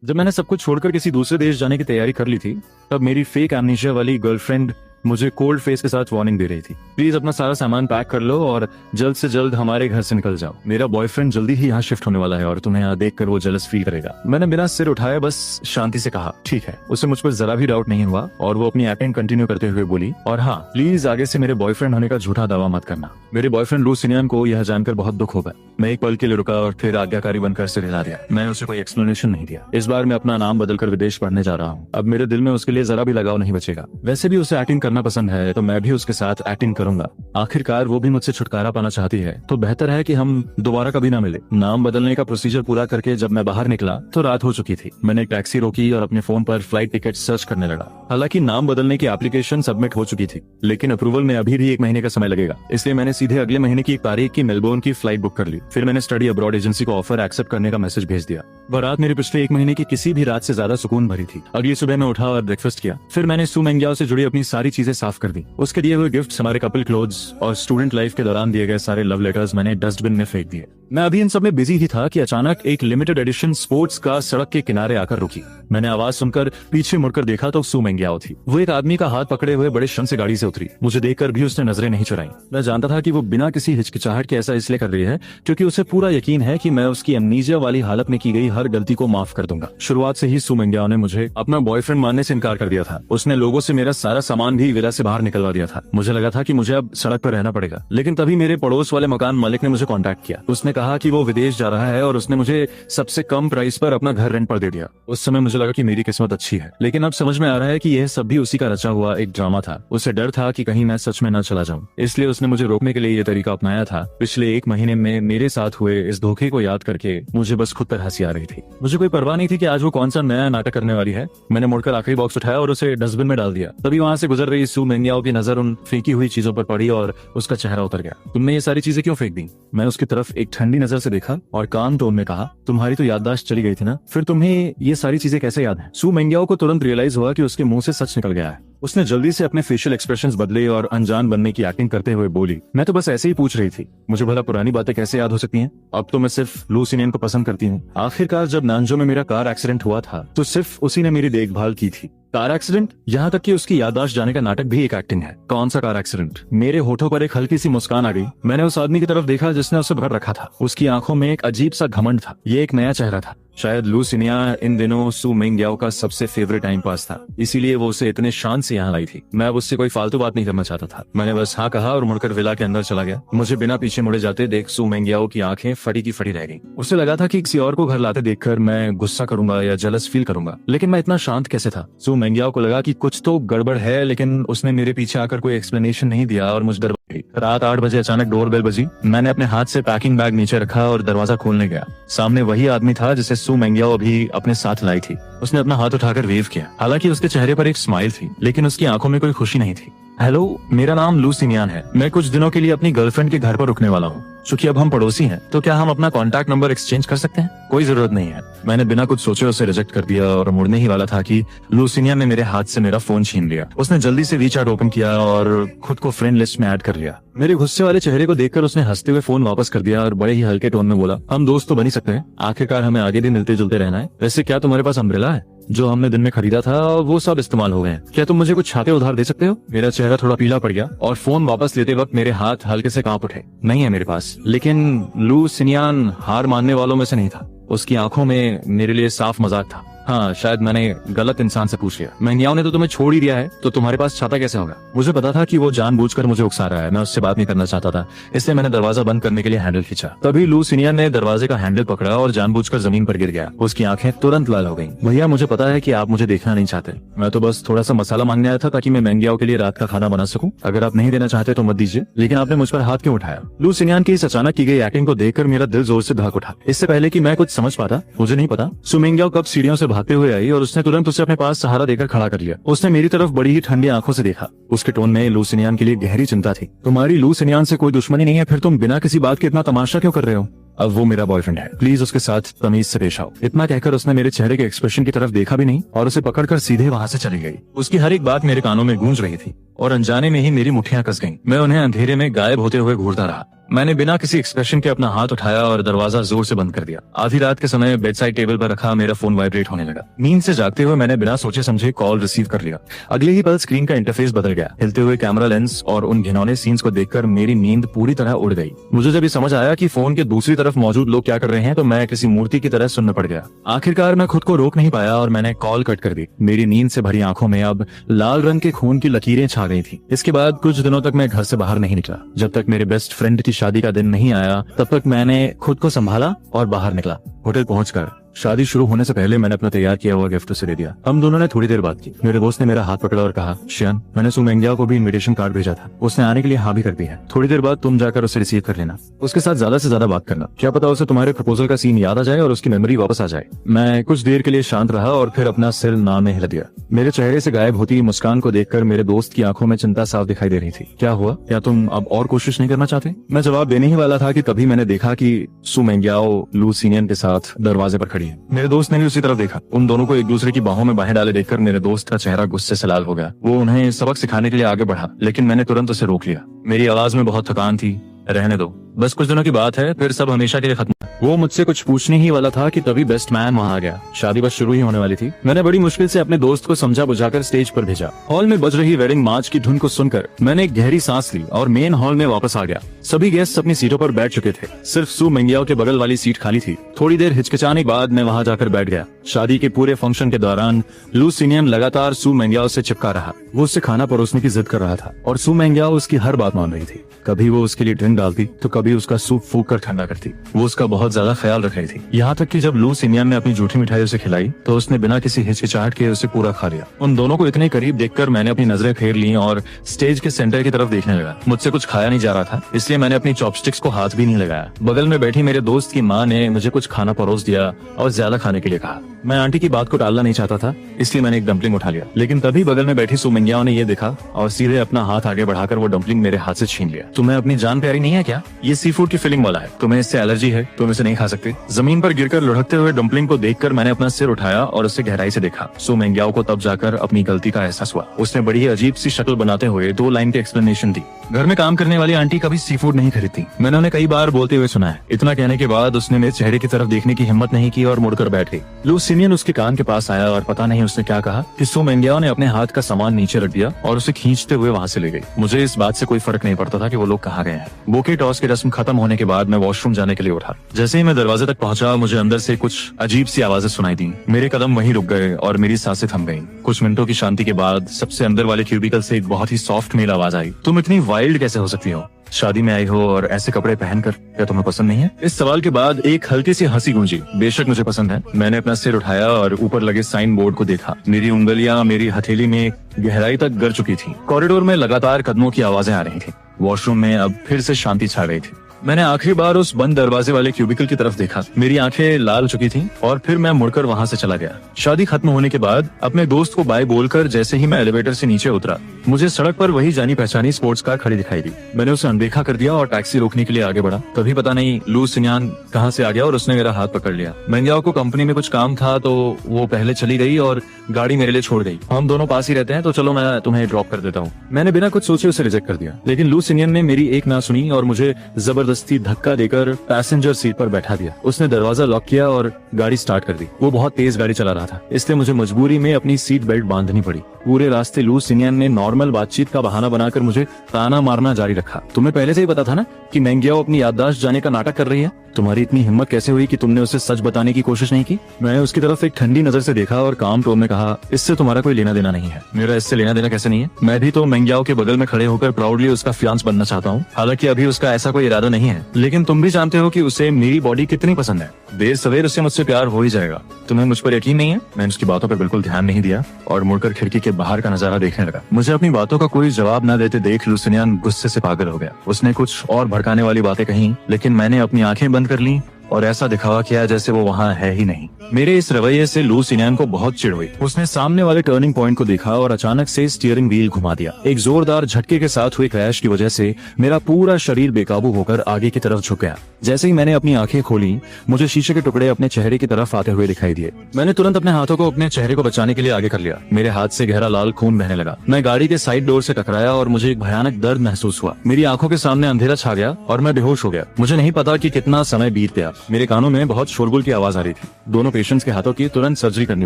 जब मैंने सब कुछ छोड़कर किसी दूसरे देश जाने की तैयारी कर ली थी, तब मेरी फेक एमनीशिया वाली गर्लफ्रेंड मुझे कोल्ड फेस के साथ वार्निंग दे रही थी, प्लीज अपना सारा सामान पैक कर लो और जल्द से जल्द हमारे घर से निकल जाओ। मेरा बॉयफ्रेंड जल्दी ही यहाँ शिफ्ट होने वाला है और तुम्हें यहाँ देखकर वो जेलस फील करेगा। मैंने बिना सिर उठाए बस शांति से कहा ठीक है। उसे मुझ पर जरा भी डाउट नहीं हुआ और वो अपनी एक्टिंग कंटिन्यू करते हुए बोली, और हाँ प्लीज आगे से मेरे बॉयफ्रेंड होने का झूठा दावा मत करना। मेरे बॉयफ्रेंड लू सिनियन को यह जानकर बहुत दुख होगा। मैं एक पल के लिए रुका और फिर आज्ञाकारी बनकर सिर हिला दिया। मैं उसे कोई एक्सप्लेनेशन नहीं दिया। इस बार मैं अपना नाम बदलकर विदेश पढ़ने जा रहा हूँ। अब मेरे दिल में उसके लिए जरा भी लगाव नहीं बचेगा। वैसे भी उसे एक्टिंग करना पसंद है तो मैं भी उसके साथ एक्टिंग करूंगा। आखिरकार वो भी मुझसे छुटकारा पाना चाहती है तो बेहतर है कि हम दोबारा कभी ना मिले। नाम बदलने का प्रोसीजर पूरा करके जब मैं बाहर निकला तो रात हो चुकी थी। मैंने एक टैक्सी रोकी और अपने फोन पर फ्लाइट टिकट सर्च करने लगा। हालांकि नाम बदलने की एप्लीकेशन सबमिट हो चुकी थी, लेकिन अप्रूवल में अभी भी 1 महीने का समय लगेगा। इसलिए मैंने सीधे अगले महीने की 1 तारीख की मेलबोर्न की फ्लाइट बुक कर ली। फिर मैंने स्टडी अब्रॉड एजेंसी को ऑफर एक्सेप्ट करने का मैसेज भेज दिया। वह रात मेरे पिछले 1 महीने की किसी भी रात से ज्यादा सुकून भरी थी। अगली सुबह मैं उठा और ब्रेकफास्ट किया। फिर मैंने सू मेंग्याओ से जुड़ी अपनी सारी चीजें साफ कर दी। उसके दिए हुए गिफ्ट, हमारे कपल क्लोथ्स और स्टूडेंट लाइफ के दौरान दिए गए सारे लव लेटर्स मैंने डस्टबिन में फेंक दिए। मैं अभी इन सब में बिजी ही था कि अचानक एक लिमिटेड एडिशन स्पोर्ट्स कार सड़क के किनारे आकर रुकी। मैंने आवाज सुनकर पीछे मुड़कर देखा तो सू मेंग्याओ थी। वो एक आदमी का हाथ पकड़े हुए बड़े शर्म से गाड़ी से उतरी। मुझे देखकर भी उसने नजरें नहीं चुराई। मैं जानता था कि वो बिना किसी हिचकिचाहट के ऐसा इसलिए कर रही है क्योंकि उसे पूरा यकीन है कि मैं उसकी एमनीजिया वाली हालत में की गई हर गलती को माफ कर दूंगा। शुरुआत से ही सू मेंग्याओ ने मुझे अपना बॉयफ्रेंड मानने से इनकार कर दिया था। उसने लोगों से मेरा सारा सामान भी विला से बाहर निकलवा दिया था। मुझे लगा था कि मुझे अब सड़क पर रहना पड़ेगा, लेकिन तभी मेरे पड़ोस वाले मकान मालिक ने मुझे कांटेक्ट किया। उसने कहा कि वो विदेश जा रहा है और उसने मुझे सबसे कम प्राइस पर अपना घर रेंट पर दे दिया। उस समय मुझे लगा कि मेरी किस्मत अच्छी है, लेकिन अब समझ में आ रहा है कि यह सब भी उसी का रचा हुआ एक ड्रामा था। उसे डर था कि कहीं मैं सच में न चला जाऊं, इसलिए उसने मुझे रोकने के लिए ये तरीका अपनाया था। पिछले 1 महीने में मेरे साथ हुए इस धोखे को याद करके मुझे बस खुद पर हंसी आ रही थी। मुझे कोई परवाह नहीं थी कि आज वो कौन सा नया नाटक करने वाली है। मैंने मुड़कर आखिरी बॉक्स उठाया और उसे डस्टबिन में डाल दिया। तभी वहाँ से गुजर रही सू मेंग्याओ की नजर उन फेंकी हुई चीजों पर पड़ी और उसका चेहरा उतर गया। तुमने ये सारी चीजें क्यों फेंक दी? मैं उसकी तरफ एक ठंडी नजर से देखा और काम टोन में कहा, तुम्हारी तो याददाश्त चली गई थी ना, फिर तुम्हें ये सारी चीजें कैसे याद हैं? सू मेंग्याओ को तुरंत रियलाइज हुआ कि उसके मुंह से सच निकल गया है। उसने जल्दी से अपने फेशियल एक्सप्रेशंस बदले और अनजान बनने की एक्टिंग करते हुए बोली, मैं तो बस ऐसे ही पूछ रही थी, मुझे भला पुरानी बातें कैसे याद हो सकती हैं? अब तो मैं सिर्फ लू सिनियन को पसंद करती हूँ। आखिरकार जब नानजो में मेरा कार एक्सीडेंट हुआ था तो सिर्फ उसी ने मेरी देखभाल की थी। Car accident? यहाँ तक कि उसकी याददाश्त जाने का नाटक भी एक एक्टिंग है। कौन सा कार एक्सीडेंट? मेरे होठों पर एक हल्की सी मुस्कान आ गई। मैंने उस आदमी की तरफ देखा जिसने उसे भर रखा था। उसकी आंखों में एक अजीब सा घमंड था। ये एक नया चेहरा था। शायद लू सिनिया इन दिनों सू मेंग्याओ का सबसे फेवरेट टाइम पास था, इसीलिए वो उसे इतने शान से यहाँ लाई थी। मैं अब उससे कोई फालतू बात नहीं करना चाहता था। मैंने बस हाँ कहा और मुड़कर विला के अंदर चला गया। मुझे बिना पीछे मुड़े जाते देख सू मेंग्याओ की आंखें फटी की फटी रह गईं। उसे लगा था कि किसी और को घर लाते देखकर मैं गुस्सा करूंगा या जेलस फील करूंगा, लेकिन मैं इतना शांत कैसे था? सू मेंग्याओ को लगा कि कुछ तो गड़बड़ है, लेकिन उसने मेरे पीछे आकर कोई एक्सप्लेनेशन नहीं दिया और मुझ डर गई। रात 8 बजे अचानक डोरबेल बजी। मैंने अपने हाथ से पैकिंग बैग नीचे रखा और दरवाजा खोलने गया। सामने वही आदमी था जिसे सू मेंग्याओ अभी अपने साथ लाई थी। उसने अपना हाथ उठाकर वेव किया। हालांकि उसके चेहरे पर एक स्माइल थी, लेकिन उसकी आंखों में कोई खुशी नहीं थी। हेलो, मेरा नाम लू सिनियन है। मैं कुछ दिनों के लिए अपनी गर्लफ्रेंड के घर पर रुकने वाला हूँ। चूंकि अब हम पड़ोसी हैं, तो क्या हम अपना कॉन्टैक्ट नंबर एक्सचेंज कर सकते हैं? कोई जरूरत नहीं है। मैंने बिना कुछ सोचे उसे रिजेक्ट कर दिया और मुड़ने ही वाला था कि लू सिनियन ने मेरे हाथ से मेरा फोन छीन लिया। उसने जल्दी से वीचैट ओपन किया और खुद को फ्रेंड लिस्ट में ऐड कर लिया। मेरे गुस्से वाले चेहरे को देखकर उसने हंसते हुए फोन वापस कर दिया और बड़े ही हल्के टोन में बोला, हम दोस्त तो बन ही सकते हैं। आखिरकार हमें आगे भी मिलते जुलते रहना है। वैसे क्या तुम्हारे पास अम्ब्रेला है? जो हमने दिन में खरीदा था वो सब इस्तेमाल हो गए हैं। क्या तुम मुझे कुछ छाते उधार दे सकते हो? मेरा चेहरा थोड़ा पीला पड़ गया और फोन वापस लेते वक्त मेरे हाथ हल्के से कांप उठे। नहीं है मेरे पास। लेकिन लू सिनियन हार मानने वालों में से नहीं था। उसकी आंखों में मेरे लिए साफ मजाक था। हाँ, शायद मैंने गलत इंसान से पूछ लिया। मेंग्याओ ने तो तुम्हें छोड़ ही दिया है, तो तुम्हारे पास छाता कैसे होगा? मुझे पता था कि वो जानबूझकर मुझे उकसा रहा है। मैं उससे बात नहीं करना चाहता था, इसलिए मैंने दरवाजा बंद करने के लिए हैंडल खींचा। तभी लू सिनियन ने दरवाजे का हैंडल पकड़ा और जानबूझकर जमीन पर गिर गया। उसकी आंखें तुरंत लाल हो गईं। भैया, मुझे पता है कि आप मुझे देखना नहीं चाहते। मैं तो बस थोड़ा सा मसाला मांगने आया था ताकि मैं मेंग्याओ के लिए रात का खाना बना सकूं। अगर आप नहीं देना चाहते तो मत दीजिए, लेकिन आपने मुझ पर हाथ क्यों उठाया? लू सिनियन की इस अचानक की गई एक्टिंग को देखकर मेरा दिल जोर से धड़क उठा। इससे पहले कि मैं कुछ समझ पाता, मुझे नहीं पता सू मेंग्याओ कब सीढ़ियों से भागते हुए आई और उसने तुरंत उसे अपने पास सहारा देकर खड़ा कर लिया। उसने मेरी तरफ बड़ी ही ठंडी आंखों से देखा। उसके टोन में लू सिनियन के लिए गहरी चिंता थी। तुम्हारी लू सिनियन से कोई दुश्मनी नहीं है, फिर तुम बिना किसी बात के इतना तमाशा क्यों कर रहे हो? अब वो मेरा बॉयफ्रेंड है, प्लीज उसके साथ तमीज से पेश आओ। इतना कहकर उसने मेरे चेहरे के एक्सप्रेशन की तरफ देखा भी नहीं और उसे पकड़कर सीधे वहाँ से चली गई। उसकी हर एक बात मेरे कानों में गूंज रही थी और अनजाने में ही मेरी मुट्ठियां कस गईं। मैं उन्हें अंधेरे में गायब होते हुए घूरता रहा। मैंने बिना किसी एक्सप्रेशन के अपना हाथ उठाया और दरवाजा जोर से बंद कर दिया। आधी रात के समय बेड साइड टेबल पर रखा मेरा फोन वाइब्रेट होने लगा। नींद से जागते हुए मैंने बिना सोचे समझे कॉल रिसीव कर लिया। अगले ही पल स्क्रीन का इंटरफेस बदल गया। हिलते हुए कैमरा लेंस और उन घिनौने सीन्स को देखकर मेरी नींद पूरी तरह उड़ गई। मुझे जब ये समझ आया कि फोन के दूसरी तरफ मौजूद लोग क्या कर रहे हैं तो मैं किसी मूर्ति की तरह सुन्न पड़ गया। आखिरकार मैं खुद को रोक नहीं पाया और मैंने कॉल कट कर दी। मेरी नींद से भरी आंखों में अब लाल रंग के खून की लकीरें छा गई थी। इसके बाद कुछ दिनों तक मैं घर से बाहर नहीं निकला। जब तक मेरे बेस्ट फ्रेंड की शादी का दिन नहीं आया तब तक मैंने खुद को संभाला और बाहर निकला। होटल पहुंचकर शादी शुरू होने से पहले मैंने अपना तैयार किया हुआ गिफ्ट उसे दे दिया। हम दोनों ने थोड़ी देर बात की। मेरे दोस्त ने मेरा हाथ पकड़ा और कहा, श्यान, मैंने सू मेंगियाओ को भी इनविटेशन कार्ड भेजा था, उसने आने के लिए हाँ भी कर दी है। थोड़ी देर बाद तुम जाकर उसे रिसीव कर लेना। उसके साथ ज्यादा से ज्यादा बात करना, क्या पता उसे तुम्हारे प्रपोजल का सीन याद आ जाए और उसकी मेमोरी वापस आ जाए। मैं कुछ देर के लिए शांत रहा और फिर अपना सिर ना में हिला दिया। मेरे चेहरे से गायब होती मुस्कान को देखकर मेरे दोस्त की आंखों में चिंता साफ दिखाई दे रही थी। क्या हुआ? क्या तुम अब और कोशिश नहीं करना चाहते? मैं जवाब देने ही वाला था कि तभी मैंने देखा कि सू मेंगियाओ लू सीनियन के साथ दरवाजे पर खड़ी है। मेरे दोस्त ने उसी तरफ देखा। उन दोनों को एक दूसरे की बाहों में बाहें डाले देखकर मेरे दोस्त का चेहरा गुस्से से लाल हो गया। वो उन्हें सबक सिखाने के लिए आगे बढ़ा, लेकिन मैंने तुरंत उसे रोक लिया। मेरी आवाज में बहुत थकान थी। रहने दो, बस कुछ दिनों की बात है, फिर सब हमेशा के लिए खत्म। वो मुझसे कुछ पूछने ही वाला था कि तभी बेस्ट मैन वहां आ गया। शादी बस शुरू ही होने वाली थी। मैंने बड़ी मुश्किल से अपने दोस्त को समझा बुझाकर स्टेज पर भेजा। हॉल में बज रही वेडिंग मार्च की धुन को सुनकर मैंने एक गहरी सांस ली और मेन हॉल में वापस आ गया। सभी गेस्ट अपनी सीटों पर बैठ चुके थे। सिर्फ सू मेंगियाओ के बगल वाली सीट खाली थी। थोड़ी देर हिचकिचाने के बाद मैं वहां जाकर बैठ गया। शादी के पूरे फंक्शन के दौरान लू सीनियन लगातार सू मेंगियाओ से चिपका रहा। वो उससे खाना परोसने की जिद कर रहा था और सू मेंगियाओ उसकी हर बात मान रही थी। कभी वो उसके लिए ड्रिंक डालती तो कभी उसका सूप फूंक कर ठंडा करती। वो उसका बहुत ज्यादा ख्याल रख रही थी। यहाँ तक कि जब लू सीनियन ने अपनी झूठी मिठाई उसे खिलाई तो उसने बिना किसी हिचकिचाहट के उसे पूरा खा लिया। उन दोनों को इतने करीब देखकर मैंने अपनी नजरें फेर ली और स्टेज के सेंटर की तरफ देखने लगा। मुझसे कुछ खाया नहीं जा रहा था, इसलिए मैंने अपनी चॉपस्टिक्स को हाथ भी नहीं लगाया। बगल में बैठी मेरे दोस्त की माँ ने मुझे कुछ खाना परोस दिया और ज्यादा खाने के लिए कहा। मैं आंटी की बात को टालना नहीं चाहता था, इसलिए मैंने एक डम्पलिंग उठा लिया। लेकिन तभी बगल में बैठी सू मेंगियाओ ने ये देखा और सीधे अपना हाथ आगे बढ़ाकर वो डम्पलिंग मेरे हाथ से छीन लिया। तुम्हें अपनी जान प्यारी नहीं है क्या? ये सी फूड की फिलिंग वाला है, तुम्हें इससे एलर्जी है, तुम इसे नहीं खा सकते। जमीन पर गिरकर लुढ़कते हुए डम्पलिंग को देखकर मैंने अपना सिर उठाया और उसे गहराई से देखा। सू मेंगियाओ को तब जाकर अपनी गलती का एहसास हुआ। उसने बड़ी ही अजीब सी शक्ल बनाते हुए 2 लाइन की एक्सप्लेनेशन दी। घर में काम करने वाली आंटी कभी सी फूड नहीं खरीदती, मैंने उन्हें कई बार बोलते हुए सुना है। इतना कहने के बाद उसने मेरे चेहरे की तरफ देखने की हिम्मत नहीं की और मुड़कर बैठ गई। लू सीनियन उसके कान के पास आया और पता नहीं उसने क्या कहा कि सू मेंगियाओ ने अपने हाथ का सामान नीचे रख दिया और उसे खींचते हुए वहां से ले गई। मुझे इस बात से कोई फर्क नहीं पड़ता था कि वो लोग कहाँ गए हैं। बोके टॉस की रस्म खत्म होने के बाद मैं वॉशरूम जाने के लिए उठा। जैसे ही मैं दरवाजे तक पहुंचा मुझे अंदर से कुछ अजीब सी आवाजें सुनाई दी। मेरे कदम वहीं रुक गए और मेरी सांसें थम गईं। कुछ मिनटों की शांति के बाद सबसे अंदर वाले क्यूबिकल से एक बहुत ही सॉफ्ट मेल आवाज आई। तुम इतनी वाइल्ड कैसे हो सकती हो? शादी में आई हो और ऐसे कपड़े पहनकर, क्या तुम्हें पसंद नहीं है? इस सवाल के बाद एक हल्की सी हंसी गूंजी। बेशक मुझे पसंद है। मैंने अपना सिर उठाया और ऊपर लगे साइन बोर्ड को देखा। मेरी उंगलियां मेरी हथेली में गहराई तक गिर चुकी थी। कॉरिडोर में लगातार कदमों की आवाजें आ रही थी। वॉशरूम में अब फिर से शांति छा गई थी। मैंने आखिरी बार उस बंद दरवाजे वाले क्यूबिकल की तरफ देखा। मेरी आंखें लाल चुकी थीं और फिर मैं मुड़कर वहां से चला गया। शादी खत्म होने के बाद अपने दोस्त को बाय बोलकर जैसे ही मैं एलिवेटर से नीचे उतरा मुझे सड़क पर वही जानी पहचानी स्पोर्ट्स कार खड़ी दिखाई दी। मैंने उसे अनदेखा कर दिया और टैक्सी रोकने के लिए आगे बढ़ा। तभी पता नहीं लू सीनियन कहां से आ गया और उसने मेरा हाथ पकड़ लिया। मेंगियाओ को कंपनी में कुछ काम था तो वो पहले चली गई और गाड़ी मेरे लिए छोड़ गई। हम दोनों पास ही रहते हैं तो चलो मैं तुम्हें ड्रॉप कर देता हूँ। मैंने बिना कुछ सोचे उसे रिजेक्ट कर दिया, लेकिन लू सीनियन ने मेरी एक ना सुनी और मुझे जबरदस्ती धक्का देकर पैसेंजर सीट पर बैठा दिया। उसने दरवाजा लॉक किया और गाड़ी स्टार्ट कर दी। वो बहुत तेज गाड़ी चला रहा था, इसलिए मुझे मजबूरी में अपनी सीट बेल्ट बांधनी पड़ी। पूरे रास्ते लू सीनियन ने नॉर्मल बातचीत का बहाना बनाकर मुझे ताना मारना जारी रखा। तुम्हें पहले से ही पता था ना कि मेंगियाओ अपनी याददाश्त जाने का नाटक कर रही है? तुम्हारी इतनी हिम्मत कैसे हुई कि तुमने उसे सच बताने की कोशिश नहीं की? मैंने उसकी तरफ एक ठंडी नजर से देखा और काम टोन में कहा, इससे तुम्हारा कोई लेना देना नहीं है। मेरा इससे लेना देना कैसे नहीं है? मैं भी तो मेंगियाओ के बगल में खड़े होकर प्राउडली उसका फियांस बनना चाहता हूँ। हालांकि अभी उसका ऐसा कोई इरादा नहीं है, लेकिन तुम भी जानते हो कि उसे मेरी बॉडी कितनी पसंद है। देर सवेर उसे मुझसे प्यार हो ही जाएगा। तुम्हें मुझ पर यकीन नहीं है? मैंने उसकी बातों पर बिल्कुल ध्यान नहीं दिया और मुड़कर खिड़की के बाहर का नजारा देखने लगा। मुझे अपनी बातों का कोई जवाब न देते देख लू सीनियन गुस्से से पागल हो गया। उसने कुछ और भड़काने वाली बातें कही, लेकिन मैंने अपनी आंखें बंद कर ली और ऐसा दिखावा किया जैसे वो वहाँ है ही नहीं। मेरे इस रवैये से लू सिन्यान को बहुत चिढ़ हुई। उसने सामने वाले टर्निंग पॉइंट को देखा और अचानक से स्टीयरिंग व्हील घुमा दिया। एक जोरदार झटके के साथ हुए क्रैश की वजह से मेरा पूरा शरीर बेकाबू होकर आगे की तरफ झुक गया। जैसे ही मैंने अपनी आंखें खोली, मुझे शीशे के टुकड़े अपने चेहरे की तरफ आते हुए दिखाई दिए। मैंने तुरंत अपने हाथों को अपने चेहरे को बचाने के लिए आगे कर लिया। मेरे हाथ से गहरा लाल खून बहने लगा। मैं गाड़ी के साइड डोर से टकराया और मुझे एक भयानक दर्द महसूस हुआ। मेरी आंखों के सामने अंधेरा छा गया और मैं बेहोश हो गया। मुझे नहीं पता कि कितना समय बीत गया। मेरे कानों में बहुत शोरगुल की आवाज आ रही थी। दोनों पेशेंट्स के हाथों की तुरंत सर्जरी करनी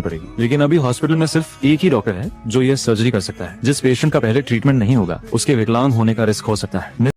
पड़ेगी, लेकिन अभी हॉस्पिटल में सिर्फ एक ही डॉक्टर है जो ये सर्जरी कर सकता है। जिस पेशेंट का पहले ट्रीटमेंट नहीं होगा, उसके विकलांग होने का रिस्क हो सकता है।